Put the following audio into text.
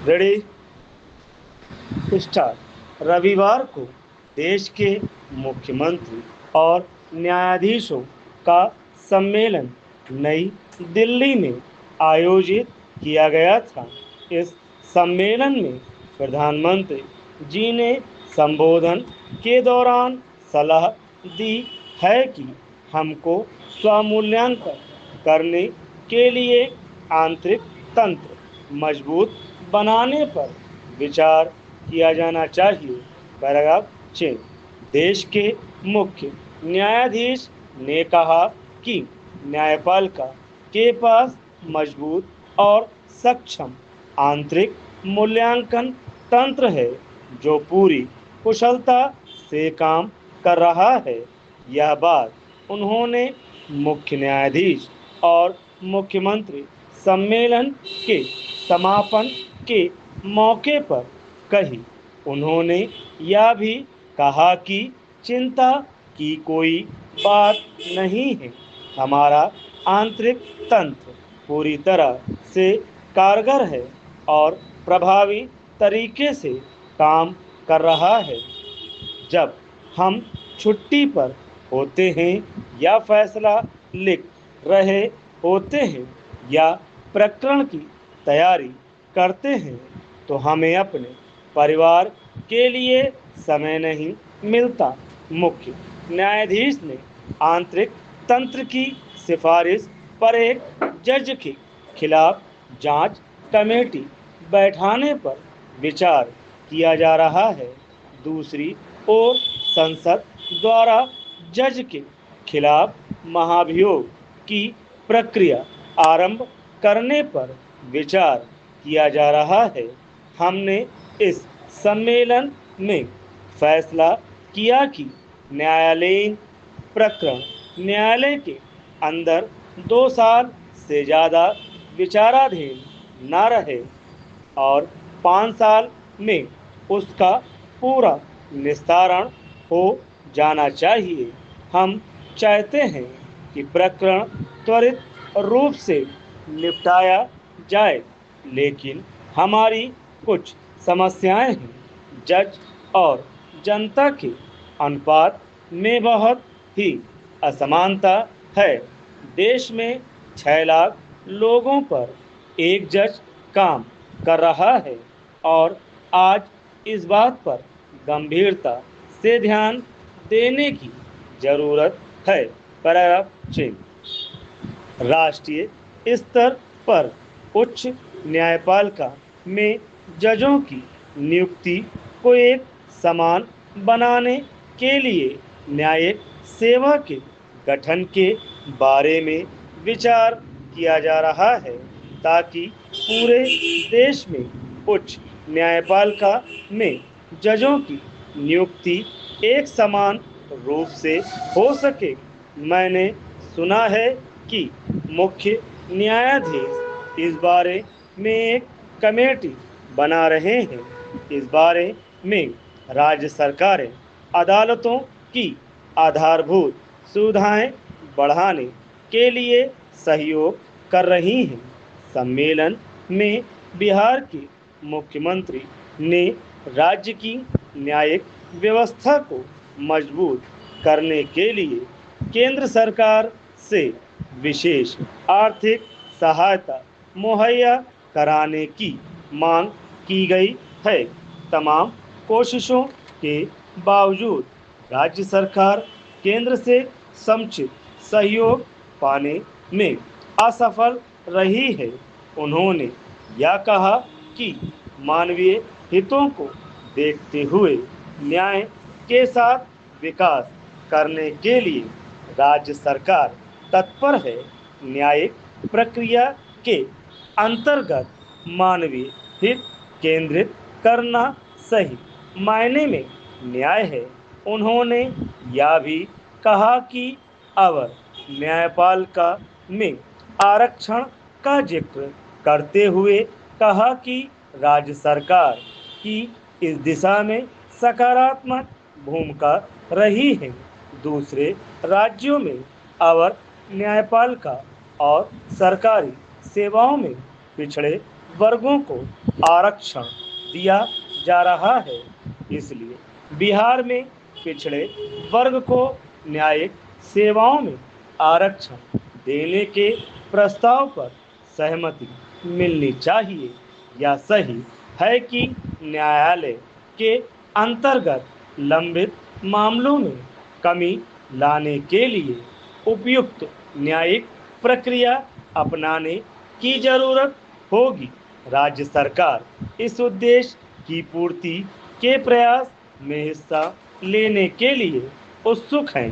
Ready start. रविवार को देश के मुख्यमंत्री और न्यायाधीशों का सम्मेलन नई दिल्ली में आयोजित किया गया था। इस सम्मेलन में प्रधानमंत्री जी ने संबोधन के दौरान सलाह दी है कि हमको स्वमूल्यांकन करने के लिए आंतरिक तंत्र मजबूत बनाने पर विचार किया जाना चाहिए। पैराग्राफ 6। देश के मुख्य न्यायाधीश ने कहा कि न्यायपालिका के पास मजबूत और सक्षम आंतरिक मूल्यांकन तंत्र है जो पूरी कुशलता से काम कर रहा है। यह बात उन्होंने मुख्य न्यायाधीश और मुख्यमंत्री सम्मेलन के समापन के मौके पर कही। उन्होंने यह भी कहा कि चिंता की कोई बात नहीं है। हमारा आंतरिक तंत्र पूरी तरह से कारगर है और प्रभावी तरीके से काम कर रहा है। जब हम छुट्टी पर होते हैं या फैसला लिख रहे होते हैं या प्रकरण की तैयारी करते हैं तो हमें अपने परिवार के लिए समय नहीं मिलता। मुख्य न्यायाधीश ने आंतरिक तंत्र की सिफारिश पर एक जज के खिलाफ जांच कमेटी बैठाने पर विचार किया जा रहा है। दूसरी ओर संसद द्वारा जज के खिलाफ महाभियोग की प्रक्रिया आरंभ करने पर विचार किया जा रहा है। हमने इस सम्मेलन में फैसला किया कि न्यायालयीन प्रकरण न्यायालय के अंदर 2 साल से ज़्यादा विचाराधीन न रहे और 5 साल में उसका पूरा निस्तारण हो जाना चाहिए। हम चाहते हैं कि प्रकरण त्वरित रूप से निपटाया जाए, लेकिन हमारी कुछ समस्याएं हैं। जज और जनता के अनुपात में बहुत ही असमानता है। देश में 6 लाख लोगों पर एक जज काम कर रहा है और आज इस बात पर गंभीरता से ध्यान देने की जरूरत है। पैराग्राफ 6। राष्ट्रीय स्तर पर उच्च न्यायपालिका में जजों की नियुक्ति को एक समान बनाने के लिए न्यायिक सेवा के गठन के बारे में विचार किया जा रहा है ताकि पूरे देश में उच्च न्यायपालिका में जजों की नियुक्ति एक समान रूप से हो सके। मैंने सुना है कि मुख्य न्यायाधीश इस बारे में एक कमेटी बना रहे हैं। इस बारे में राज्य सरकारें अदालतों की आधारभूत सुविधाएं बढ़ाने के लिए सहयोग कर रही हैं। सम्मेलन में बिहार के मुख्यमंत्री ने राज्य की न्यायिक व्यवस्था को मजबूत करने के लिए केंद्र सरकार से विशेष आर्थिक सहायता मुहैया कराने की मांग की गई है। तमाम कोशिशों के बावजूद राज्य सरकार केंद्र से समुचित सहयोग पाने में असफल रही है। उन्होंने यह कहा कि मानवीय हितों को देखते हुए न्याय के साथ विकास करने के लिए राज्य सरकार तत्पर है। न्यायिक प्रक्रिया के अंतर्गत मानवीय हित केंद्रित करना सही मायने में न्याय है। उन्होंने यह भी कहा कि अवर न्यायपालिका में आरक्षण का जिक्र करते हुए कहा कि राज्य सरकार की इस दिशा में सकारात्मक भूमिका रही है। दूसरे राज्यों में अवर न्यायपालिका और सरकारी सेवाओं में पिछड़े वर्गों को आरक्षण दिया जा रहा है। इसलिए बिहार में पिछड़े वर्ग को न्यायिक सेवाओं में आरक्षण देने के प्रस्ताव पर सहमति मिलनी चाहिए। यह सही है कि न्यायालय के अंतर्गत लंबित मामलों में कमी लाने के लिए उपयुक्त न्यायिक प्रक्रिया अपनाने की जरूरत होगी। राज्य सरकार इस उद्देश्य की पूर्ति के प्रयास में हिस्सा लेने के लिए उत्सुक हैं।